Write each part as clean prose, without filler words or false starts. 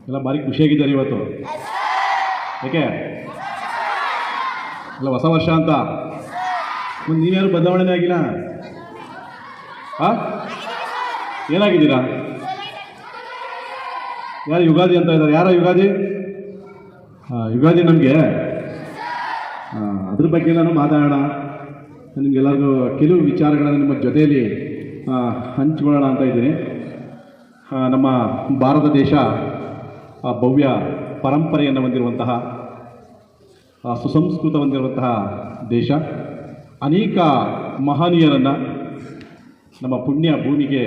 ಎಲ್ಲ ಭಾರಿ ಖುಷಿಯಾಗಿದ್ದಾರೆ ಇವತ್ತು. ಯಾಕೆ? ಎಲ್ಲ ಹೊಸ ವರ್ಷ ಅಂತ. ಮುಂದೆ ನೀವ್ಯಾರು ಬದಲಾವಣೆ ಆಗಿಲ್ಲ? ಏನಾಗಿದ್ದೀರಾ? ಯಾರು ಯುಗಾದಿ ಅಂತ ಇದ್ದಾರೆ? ಯಾರ ಯುಗಾದಿ? ಯುಗಾದಿ ನಮಗೆ ಅದ್ರ ಬಗ್ಗೆ ನಾನು ಮಾತಾಡೋಣ. ನಿಮಗೆಲ್ಲರಿಗೂ ಕೆಲವು ವಿಚಾರಗಳನ್ನು ನಿಮ್ಮ ಜೊತೆಯಲ್ಲಿ ಹಂಚಿಕೊಳ್ಳೋಣ ಅಂತ ಇದ್ದೀನಿ. ನಮ್ಮ ಭಾರತ ದೇಶ ಭವ್ಯ ಪರಂಪರೆಯನ್ನು ಹೊಂದಿರುವಂತಹ ಸುಸಂಸ್ಕೃತ ಹೊಂದಿರುವಂತಹ ದೇಶ. ಅನೇಕ ಮಹನೀಯರನ್ನು ನಮ್ಮ ಪುಣ್ಯ ಭೂಮಿಗೆ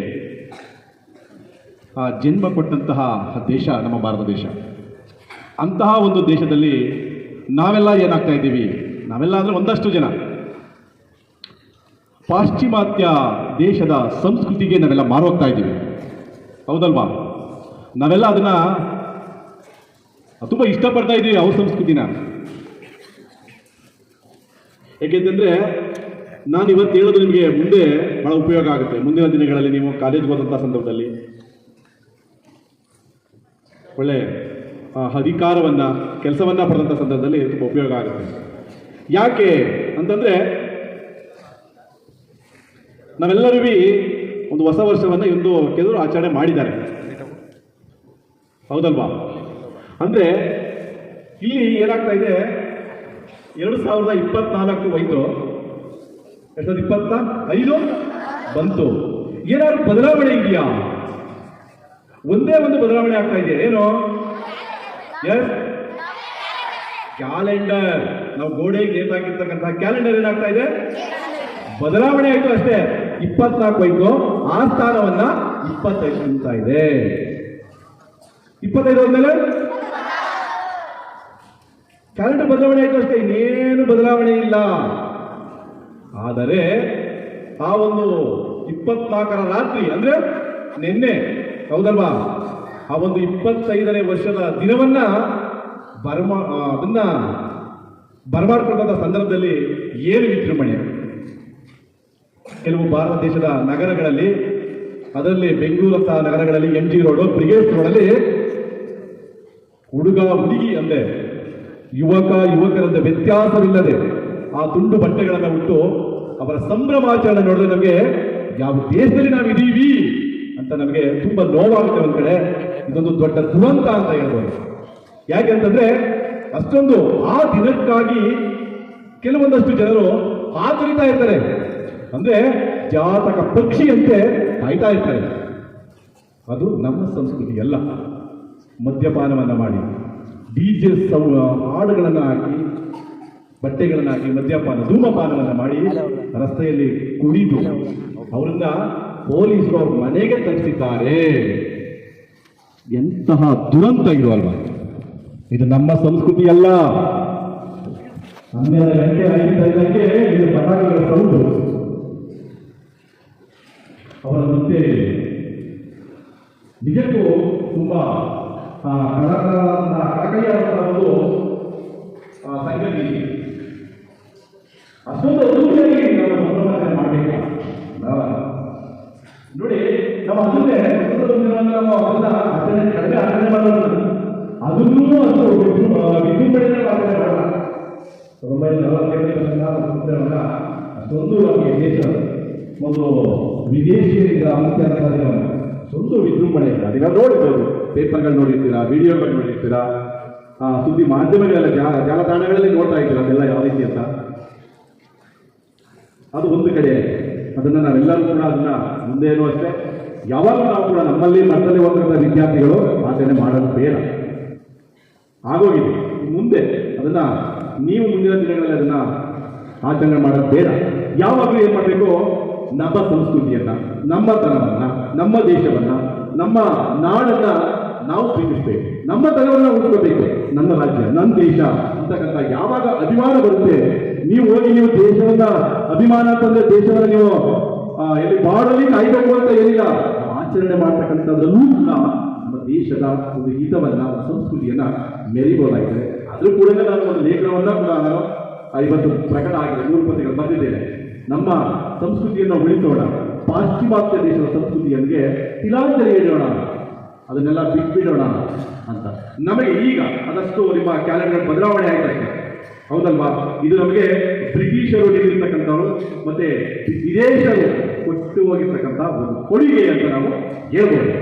ಜನ್ಮ ಕೊಟ್ಟಂತಹ ದೇಶ ನಮ್ಮ ಭಾರತ ದೇಶ. ಅಂತಹ ಒಂದು ದೇಶದಲ್ಲಿ ನಾವೆಲ್ಲ ಏನಾಗ್ತಾ ಇದ್ದೀವಿ? ನಾವೆಲ್ಲ ಅಂದರೆ ಒಂದಷ್ಟು ಜನ ಪಾಶ್ಚಿಮಾತ್ಯ ದೇಶದ ಸಂಸ್ಕೃತಿಗೆ ನಾವೆಲ್ಲ ಮಾರೋಗ್ತಾ ಇದ್ದೀವಿ, ಹೌದಲ್ವಾ? ನಾವೆಲ್ಲ ಅದನ್ನು ತುಂಬ ಇಷ್ಟಪಡ್ತಾ ಇದ್ದೀವಿ, ಅವ್ರ ಸಂಸ್ಕೃತಿನ. ಏಕೆಂತಂದರೆ ನಾನು ಇವತ್ತು ಹೇಳೋದು ನಿಮಗೆ ಮುಂದೆ ಬಹಳ ಉಪಯೋಗ ಆಗುತ್ತೆ. ಮುಂದಿನ ದಿನಗಳಲ್ಲಿ ನೀವು ಕಾಲೇಜ್ಗೆ ಹೋದಂಥ ಸಂದರ್ಭದಲ್ಲಿ ಒಳ್ಳೆ ಅಧಿಕಾರವನ್ನು, ಕೆಲಸವನ್ನು ಪಡೆದಂಥ ಸಂದರ್ಭದಲ್ಲಿ ತುಂಬ ಉಪಯೋಗ ಆಗುತ್ತೆ. ಯಾಕೆ ಅಂತಂದರೆ ನಾವೆಲ್ಲರೂ ಒಂದು ಹೊಸ ವರ್ಷವನ್ನು ಒಂದು ಕೆಲವರು ಆಚರಣೆ ಮಾಡಿದ್ದಾರೆ, ಹೌದಲ್ವಾ? ಅಂದರೆ ಇಲ್ಲಿ ಏನಾಗ್ತಾ ಇದೆ, 2024 ಹೋಯ್ತು, 2025 ಬಂತು. ಏನಾದ್ರು ಬದಲಾವಣೆ ಇದೆಯಾ? ಒಂದೇ ಒಂದು ಬದಲಾವಣೆ ಆಗ್ತಾ ಇದೆ. ಏನು? Yes, calendar. ನಾವು ಗೋಡೆಗೆ ನೇತಾಕಿರ್ತಕ್ಕಂತಹ ಕ್ಯಾಲೆಂಡರ್ ಏನಾಗ್ತಾ ಇದೆ? ಬದಲಾವಣೆ ಆಯ್ತು ಅಷ್ಟೇ. 24 ಹೋಯ್ತು, ಆ ಸ್ಥಾನವನ್ನ 25 ನಿಲ್ತಾ ಇದೆ. 25 ಹೋದ್ಮೇಲೆ ಕ್ಯಾಲೆಂಡರ್ ಬದಲಾವಣೆ ಆಯ್ತು ಅಷ್ಟೇ, ಇನ್ನೇನು ಬದಲಾವಣೆ ಇಲ್ಲ. ಆದರೆ ಆ ಒಂದು 24ರ ರಾತ್ರಿ ಅಂದ್ರೆ ನಿನ್ನೆ, ಹೌದಲ್ವಾ? ಆ ಒಂದು 25ನೇ ವರ್ಷದ ದಿನವನ್ನ ಅದನ್ನ ಬರಮಾಡ್ಕೊಂಡ ಸಂದರ್ಭದಲ್ಲಿ ಏನು ವಿಜೃಂಭಣೆ. ಕೆಲವು ಭಾರತ ದೇಶದ ನಗರಗಳಲ್ಲಿ, ಅದರಲ್ಲಿ ಬೆಂಗಳೂರಂತಹ ನಗರಗಳಲ್ಲಿ MG ರೋಡ್, ಬ್ರಿಗೇಡ್ ರೋಡಲ್ಲಿ ಹುಡುಗ ಹುಡುಗಿ ಅಂದೆ, ಯುವಕರಂತೆ ವ್ಯತ್ಯಾಸವಿಲ್ಲದೆ ಆ ತುಂಡು ಬಟ್ಟೆಗಳನ್ನು ಉಟ್ಟು ಅವರ ಸಂಭ್ರಮಾಚರಣೆ ನೋಡಿದ್ರೆ ನಮಗೆ ಯಾವ ದೇಶದಲ್ಲಿ ನಾವು ಇದೀವಿ ಅಂತ ನಮಗೆ ತುಂಬಾ ನೋವಾಗುತ್ತೆ. ಒಂದ್ ಕಡೆ ಇದೊಂದು ದೊಡ್ಡ ದುರಂತ ಅಂತ ಹೇಳ್ಬೋದು. ಯಾಕೆಂತಂದ್ರೆ ಅಷ್ಟೊಂದು ಆ ದಿನಕ್ಕಾಗಿ ಕೆಲವೊಂದಷ್ಟು ಜನರು ಆತುರಿತಾ ಇರ್ತಾರೆ. ಅಂದ್ರೆ ಜಾತಕ ಪಕ್ಷಿಯಂತೆ ಕಾಯ್ತಾ ಇರ್ತಾರೆ. ಅದು ನಮ್ಮ ಸಂಸ್ಕೃತಿ ಅಲ್ಲ. ಮದ್ಯಪಾನವನ್ನ ಮಾಡಿ, DJ ಹಾಡುಗಳನ್ನು ಹಾಕಿ, ಬಟ್ಟೆಗಳನ್ನು ಹಾಕಿ, ಧೂಮಪಾನವನ್ನ ಮಾಡಿ ರಸ್ತೆಯಲ್ಲಿ ಕುಡಿದು ಅವರನ್ನ ಪೊಲೀಸರು ಅವ್ರ ಮನೆಗೆ ತರಿಸಿದ್ದಾರೆ. ಎಂತಹ ದುರಂತ ಇದು ಅಲ್ವಾ? ಇದು ನಮ್ಮ ಸಂಸ್ಕೃತಿ ಅಲ್ಲ. 12 ಗಂಟೆ 5 ಗಂಟೆ ಇದು ಪಟಾಕಿಗಳ ಸೌಂಡು ಅವರ ಮತ್ತೆ ನಿಜಕ್ಕೂ ತುಂಬಾ ಕಳಕಳಿಯಾದಂತಹ ಒಂದು ಸಂಗತಿ. ಅಷ್ಟೊಂದು ಅದ್ದೂರಿಯಾಗಿ ನಾವು ಸಂಭ್ರಮಾಚರಣೆ ಮಾಡಬೇಕು. ನೋಡಿ, ನಾವು ಅದನ್ನೇ ನಾವು ಅದನ್ನ ಕಡಿಮೆ ಆಚರಣೆ ಮಾಡೋದು, ಅದನ್ನೂ ಅಷ್ಟು ವಿಜೃಂಭಣೆಯಿಂದ ಆಚರಣೆ ಮಾಡೋಣ. 1945 ಅಷ್ಟೊಂದು ನಮಗೆ ದೇಶ ಒಂದು ವಿದೇಶಿಯರಿಂದ ಮುಖ್ಯ ಅಷ್ಟೊಂದು ವಿಜೃಂಭಣೆ ಇಲ್ಲ. ಅದೀಗ ನೋಡಿರ್ಬೋದು, ಪೇಪರ್ಗಳು ನೋಡಿರ್ತೀರಾ, ವಿಡಿಯೋಗಳು ನೋಡಿರ್ತೀರಾ, ಸುದ್ದಿ ಮಾಧ್ಯಮಗಳೆಲ್ಲ ಜಾಲತಾಣಗಳಲ್ಲಿ ನೋಡ್ತಾ ಇದ್ದೀರಾ ಅದೆಲ್ಲ ಯಾವ ರೀತಿ ಅಂತ. ಅದು ಒಂದು ಕಡೆ. ಅದನ್ನು ನಾವೆಲ್ಲರೂ ಕೂಡ ಅದನ್ನ ಮುಂದೇನೂ ಅಷ್ಟೇ ಯಾವಾಗ ನಾವು ಕೂಡ ನಮ್ಮಲ್ಲಿ ಮಕ್ಕಳಲ್ಲಿ ಹೋಗಿರೋ ವಿದ್ಯಾರ್ಥಿಗಳು ಆಚರಣೆ ಮಾಡೋದು ಬೇಡ, ಆಗೋಗಿದೆ. ಮುಂದೆ ಅದನ್ನ ನೀವು ಮುಂದಿನ ದಿನಗಳಲ್ಲಿ ಅದನ್ನ ಆಚರಣೆ ಮಾಡೋದು ಬೇಡ. ಯಾವಾಗಲೂ ಏನ್ ಮಾಡಬೇಕು? ನಮ್ಮ ಸಂಸ್ಕೃತಿಯನ್ನ, ನಮ್ಮ ತನವನ್ನ, ನಮ್ಮ ದೇಶವನ್ನ, ನಮ್ಮ ನಾಡನ್ನ ನಾವು ಪ್ರೀತಿಸಬೇಕು. ನಮ್ಮ ತನವನ್ನ ಉಳಿಸ್ಕೋಬೇಕು. ನನ್ನ ರಾಜ್ಯ, ನನ್ನ ದೇಶ ಅಂತಕ್ಕಂಥ ಯಾವಾಗ ಅಭಿಮಾನ ಬರುತ್ತೆ, ನೀವು ದೇಶವನ್ನ ಅಭಿಮಾನ ತಂದ್ರೆ ದೇಶವನ್ನ ನೀವು ಎಲ್ಲಿ ಬಾಡಲ್ಲಿ ಕಾಯ್ಬೇಕು ಅಂತ ಏನಿಲ್ಲ, ಆಚರಣೆ ಮಾಡ್ತಕ್ಕಂಥದ್ರಲ್ಲೂ ಕೂಡ ನಮ್ಮ ದೇಶದ ಒಂದು ಹಿತವನ್ನ, ಸಂಸ್ಕೃತಿಯನ್ನ ಮೆರಿಬೋದಾಗಿದೆ. ಅದ್ರ ಕೂಡ ನಾನು ಒಂದು ಲೇಖನವನ್ನ ಕೂಡ ನಾನು ಇವತ್ತು ಪ್ರಕಟ ಆಗಿದೆ, 3 ಪತ್ರಿಕೆಗಳು ಬರೆದಿದ್ದೇನೆ. ನಮ್ಮ ಸಂಸ್ಕೃತಿಯನ್ನು ಉಳಿಸೋಣ, ಪಾಶ್ಚಿಮಾತ್ಯ ದೇಶದ ಸಂಸ್ಕೃತಿಯನ್ಗೆ ತಿಲಾಂಜಲಿ ಹೇಳೋಣ, ಅದನ್ನೆಲ್ಲ ಬಿಟ್ಬಿಡೋಣ. ಅಂತ. ನಮಗೆ ಈಗ ಅದಷ್ಟು ನಿಮ್ಮ ಕ್ಯಾಲೆಂಡರ್ ಬದಲಾವಣೆ ಆಯ್ತಷ್ಟೇ, ಹೌದಲ್ವಾ? ಇದು ನಮಗೆ ಬ್ರಿಟಿಷರು ನೀಡಿರ್ತಕ್ಕಂಥವ್ರು ಮತ್ತೆ ವಿದೇಶರು ಕೊಟ್ಟು ಹೋಗಿರ್ತಕ್ಕಂಥ ಒಂದು ಕೊಡುಗೆ ಅಂತ ನಾವು ಹೇಳ್ಬೋದು.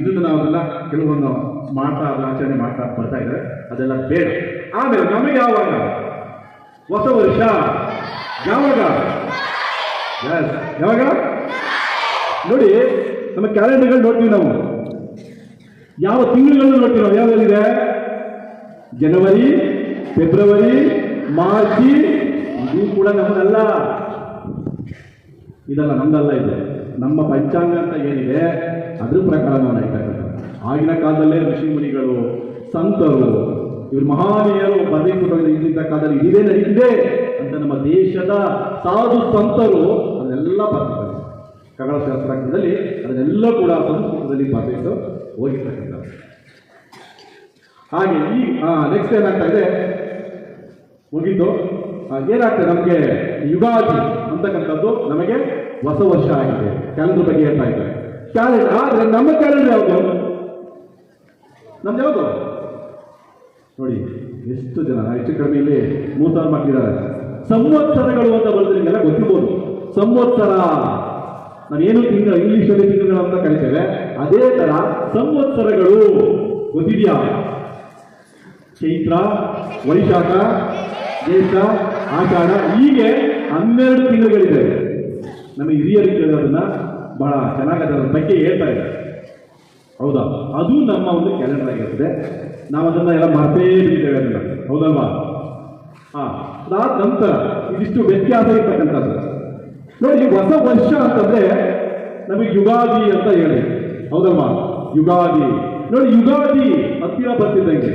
ಇದನ್ನು ನಾವೆಲ್ಲ ಕೆಲವೊಂದು ಮಾಡ್ತಾ ಆಚರಣೆ ಮಾಡ್ತಾ ಬರ್ತಾ ಇದ್ದಾರೆ, ಅದೆಲ್ಲ ಬೇಡ. ಆಮೇಲೆ ನಮಗೆ ಯಾವಾಗ ಹೊಸ ವರ್ಷ ಯಾವಾಗ ಯಾವಾಗ ನೋಡಿ, ನಮ್ಮ ಕ್ಯಾಲೆಂಡರ್ಗಳು ನೋಡ್ತೀವಿ ನಾವು, ಯಾವ ತಿಂಗಳುಗಳನ್ನು ನೋಡ್ತೀವಿ ನಾವು. ಯಾವ್ಯಾವಿದೆ? ಜನವರಿ, ಫೆಬ್ರವರಿ, ಮಾರ್ಚ್. ಇದು ಕೂಡ ನಮ್ಮದಲ್ಲ, ಇದಲ್ಲ ನಮ್ದಲ್ಲ. ಇದೆ ನಮ್ಮ ಪಂಚಾಂಗ ಅಂತ ಏನಿದೆ ಅದ್ರ ಪ್ರಕಾರ ನಾವು ನಡೀತಕ್ಕಂಥ. ಆಗಿನ ಕಾಲದಲ್ಲೇ ಋಷಿ ಮುನಿಗಳು, ಸಂತರು, ಇವರು ಮಹಾನೀಯರು ಬರೆದಿಟ್ಟು ಇಂಥ ಕಾಲದಲ್ಲಿ ಇದೇ ನಡೀತಿದೆ ಅಂತ ನಮ್ಮ ದೇಶದ ಸಾಧು ಸಂತರು ಅದನ್ನೆಲ್ಲ ಬರ್ತಿದ್ದಾರೆ. ಖಗೋಳಶಾಸ್ತ್ರದಲ್ಲಿ ಅದನ್ನೆಲ್ಲ ಕೂಡ ಸಂಸ್ಕೃತದಲ್ಲಿ ಬರೆದಿಟ್ಟು ಹೋಗಿರ್ತಕ್ಕಂಥದ್ದು. ಹಾಗೆ ಈ ನೆಕ್ಸ್ಟ್ ಏನಾಗ್ತಾ ಇದೆ, ಮುಗಿತು. ಏನಾಗ್ತದೆ ನಮಗೆ ಯುಗಾದಿ ಅಂತಕ್ಕಂಥದ್ದು ನಮಗೆ ಹೊಸ ವರ್ಷ ಆಗಿದೆ. ಕ್ಯಾಲೆಂಡರ್ ಬಗ್ಗೆ ಹೇಳ್ತಾ ಇದ್ದಾರೆ. ಕ್ಯಾಲೆಂಡರ್ ಆದರೆ ನಮ್ಮ ಕ್ಯಾಲೆಂಡರ್ ಯಾವುದು? ನಮ್ದು ಯಾವುದು ನೋಡಿ, ಎಷ್ಟು ಜನ ಹೆಚ್ಚು ಕಡಿಮೆ ಇಲ್ಲಿ 3000 ಮಕ್ಕಳಿದ್ದಾರೆ. ಸಂವತ್ಸರಗಳು ಅಂತ ಬರೆದ್ರೆ ನಿಮಗೆಲ್ಲ ಗೊತ್ತಿರ್ಬೋದು. ಸಂವತ್ಸರ ನಾವೇನು ತಿಂಗಳು ಇಂಗ್ಲಿಷಲ್ಲಿ ತಿಂಗಳು ಅಂತ ಕರಿತೇವೆ, ಅದೇ ತರ ಸಂವತ್ಸರಗಳು ಗೊತ್ತಿದೆಯಾ? ಚೈತ್ರ, ವೈಶಾಖ, ಜ್ಯೇಷ್ಠ, ಆಷಾಢ, ಹೀಗೆ 12 ತಿಂಗಳುಗಳಿದೆ. ನಮಗೆ ಹಿರಿಯರಿಗೆ ಕೇಳೋದನ್ನ ಬಹಳ ಚೆನ್ನಾಗಿ ಅದರ ಬಗ್ಗೆ ಹೇಳ್ತಾ ಇದ್ದಾರೆ, ಹೌದಾ? ಅದು ನಮ್ಮ ಒಂದು ಕ್ಯಾಲೆಂಡರ್ ಆಗಿರ್ತದೆ. ನಾವು ಅದನ್ನ ಎಲ್ಲ ಮರ್ತೇ ಬಿಟ್ಟಿದ್ದೇವೆ ಅದನ್ನ, ಹೌದಲ್ವಾ? ಅದಾದ ನಂತರ ಇದಿಷ್ಟು ವ್ಯತ್ಯಾಸ ಇರ್ತಕ್ಕಂಥದ್ದು ನೋಡಿ. ಹೊಸ ವರ್ಷ ಅಂತಂದ್ರೆ ನಮಗೆ ಯುಗಾದಿ ಅಂತ ಹೇಳಿ, ಹೌದಲ್ವಾ? ಯುಗಾದಿ ನೋಡಿ, ಯುಗಾದಿ ಹತ್ತಿರ ಬರ್ತಿದ್ದಂಗೆ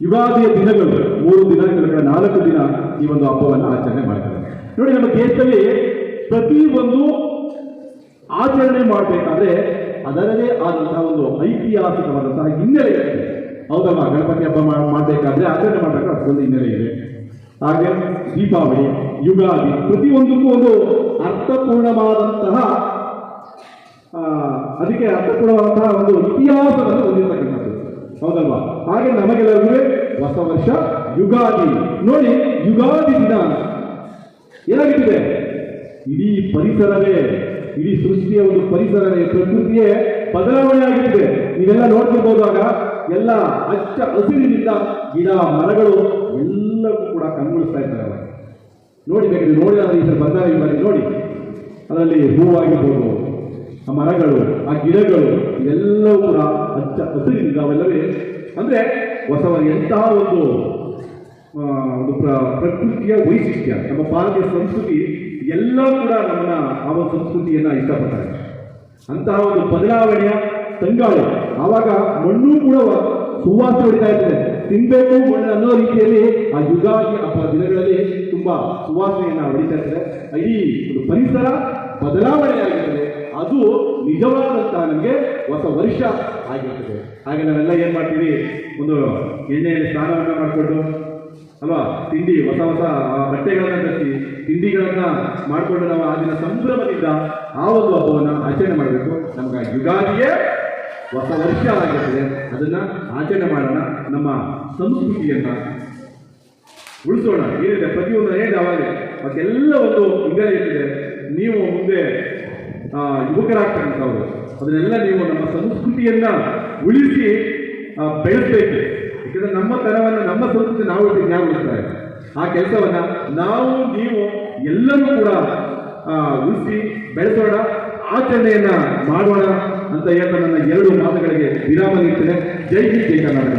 ಯುಗಾದಿಯ ದಿನಗಳು 3 ದಿನಗಳ 4 ದಿನ ಈ ಒಂದು ಹಬ್ಬವನ್ನು ಆಚರಣೆ ಮಾಡ್ತಾರೆ. ನೋಡಿ, ನಮ್ಮ ದೇಶದಲ್ಲಿ ಪ್ರತಿಯೊಂದು ಆಚರಣೆ ಮಾಡಬೇಕಾದ್ರೆ ಅದರದೇ ಆದಂತಹ ಒಂದು ಐತಿಹಾಸಿಕವಾದಂತಹ ಹಿನ್ನೆಲೆ ಇದೆ, ಹೌದಲ್ವಾ? ಗಣಪತಿ ಹಬ್ಬ ಮಾಡಬೇಕಾದ್ರೆ ಆಚರಣೆ ಮಾಡಬೇಕಾದ್ರೆ ಅದಕ್ಕೊಂದು ಹಿನ್ನೆಲೆ ಇದೆ. ಹಾಗೆ ದೀಪಾವಳಿ, ಯುಗಾದಿ ಪ್ರತಿಯೊಂದಕ್ಕೂ ಒಂದು ಅರ್ಥಪೂರ್ಣವಾದಂತಹ ಅದಕ್ಕೆ ಅರ್ಥಪೂರ್ಣವಾದಂತಹ ಒಂದು ಇತಿಹಾಸವನ್ನು ಹೊಂದಿರತಕ್ಕಂಥದ್ದು, ಹೌದಲ್ವಾ? ಹಾಗೆ ನಮಗೆಲ್ಲರಿಗೂ ಹೊಸ ವರ್ಷ ಯುಗಾದಿ. ನೋಡಿ, ಯುಗಾದಿ ದಿನ ಏನಾಗುತ್ತಿದೆ, ಇಡೀ ಪರಿಸರವೇ, ಇಡೀ ಸೃಷ್ಟಿಯ ಒಂದು ಪರಿಸರವೇ, ಪ್ರಕೃತಿಯೇ ಬದಲಾವಣೆ ಆಗುತ್ತಿದೆ. ನೀವೆಲ್ಲ ನೋಡ್ತಿರ್ಬೋದಾಗ ಎಲ್ಲ ಹಚ್ಚ ಹಸಿರಿನಿಂದ ಗಿಡ ಮರಗಳು ಎಲ್ಲವೂ ಕೂಡ ಕಂಗೊಳಿಸ್ತಾ ಇದ್ದಾರೆ. ನೋಡಿ, ಬೇಕಾದ್ರೆ ನೋಡಿ, ಈ ಸಲ ಬಂದಾಗ ಇವಾಗ ನೋಡಿ, ಅದರಲ್ಲಿ ಹೂವಾಗಿರ್ಬೋದು, ಆ ಮರಗಳು, ಆ ಗಿಡಗಳು ಇವೆಲ್ಲವೂ ಕೂಡ ಹಚ್ಚ ಹಸಿರಿನಿಂದ ಅವೆಲ್ಲವೇ ಅಂದ್ರೆ ಹೊಸವರ ಎಂತಹ ಒಂದು ಪ್ರಕೃತಿಯ ವೈಶಿಷ್ಟ್ಯ. ನಮ್ಮ ಭಾರತೀಯ ಸಂಸ್ಕೃತಿ ಎಲ್ಲ ಕೂಡ ನಮ್ಮನ್ನ ಆ ಒಂದು ಸಂಸ್ಕೃತಿಯನ್ನ ಇಷ್ಟಪಡ್ತಾರೆ. ಅಂತಹ ಒಂದು ಬದಲಾವಣೆಯ ತಂಗಾಳಿ. ಆವಾಗ ಮಣ್ಣು ಕೂಡ ಸುವಾಸ ಹೊಡಿತಾ ಇರ್ತದೆ, ತಿನ್ಬೇಕು ಮಣ್ಣು ಅನ್ನೋ ರೀತಿಯಲ್ಲಿ ಆ ಯುಗಾದಿ ಹಬ್ಬ ದಿನಗಳಲ್ಲಿ ತುಂಬಾ ಸುವಾಸನೆಯನ್ನ ಹೊಡಿತಾ ಇರ್ತದೆ. ಇಡೀ ಒಂದು ಪರಿಸರ ಬದಲಾವಣೆ ಆಗಿರ್ತದೆ. ಅದು ನಿಜವಾದಂತಹ ನಮಗೆ ಹೊಸ ವರ್ಷ ಆಗಿರ್ತದೆ. ಹಾಗೆ ನಾವೆಲ್ಲ ಏನ್ ಮಾಡ್ತೀವಿ, ಒಂದು ಎಣ್ಣೆಯಲ್ಲಿ ಸ್ನಾನವನ್ನ ಮಾಡಿಕೊಂಡು ಅಲ್ವಾ, ತಿಂಡಿ ಹೊಸ ಹೊಸ ಬಟ್ಟೆಗಳನ್ನ ಧರಿಸಿ ತಿಂಡಿಗಳನ್ನ ಮಾಡಿಕೊಂಡು ನಾವು ಆ ದಿನ ಸಂಭ್ರಮದಿಂದ ಆ ಒಂದು ಹಬ್ಬವನ್ನು ಆಚರಣೆ ಮಾಡಬೇಕು. ನಮ್ಗೆ ಯುಗಾದಿಯೇ ಹೊಸ ವರ್ಷ ಆಗಿರ್ತದೆ. ಅದನ್ನ ಆಚರಣೆ ಮಾಡೋಣ, ನಮ್ಮ ಸಂಸ್ಕೃತಿಯನ್ನ ಉಳಿಸೋಣ. ಏನಿದೆ ಪ್ರತಿಯೊಂದು ಹೇಳಿದೆ ಅವಾಗ ಮತ್ತೆಲ್ಲ ಒಂದು ಹಿನ್ನೆಲೆ ಇರ್ತದೆ. ನೀವು ಮುಂದೆ ಯುವಕರಾಗ್ತಕ್ಕಂಥವ್ರು ಅದನ್ನೆಲ್ಲ ನೀವು ನಮ್ಮ ಸಂಸ್ಕೃತಿಯನ್ನ ಉಳಿಸಿ ಬೆಳೆಸಬೇಕು. ಯಾಕಂದ್ರೆ ನಮ್ಮ ತನವನ್ನು, ನಮ್ಮ ಸಂಸ್ಕೃತಿ ನಾವು ಜ್ಞಾಪಿಸ್ತಾರೆ. ಆ ಕೆಲಸವನ್ನ ನಾವು ನೀವು ಎಲ್ಲರೂ ಕೂಡ ಉಳಿಸಿ ಬೆಳೆಸೋಣ, ಆಚರಣೆಯನ್ನ ಮಾಡೋಣ ಅಂತ ಹೇಳ್ತಾ ನನ್ನ 2 ಮಾತುಗಳಿಗೆ ವಿರಾಮ ನೀಡ್ತೇನೆ. ಜೈ ಹಿಂದ್, ಜೈ ಕರ್ನಾಟಕ.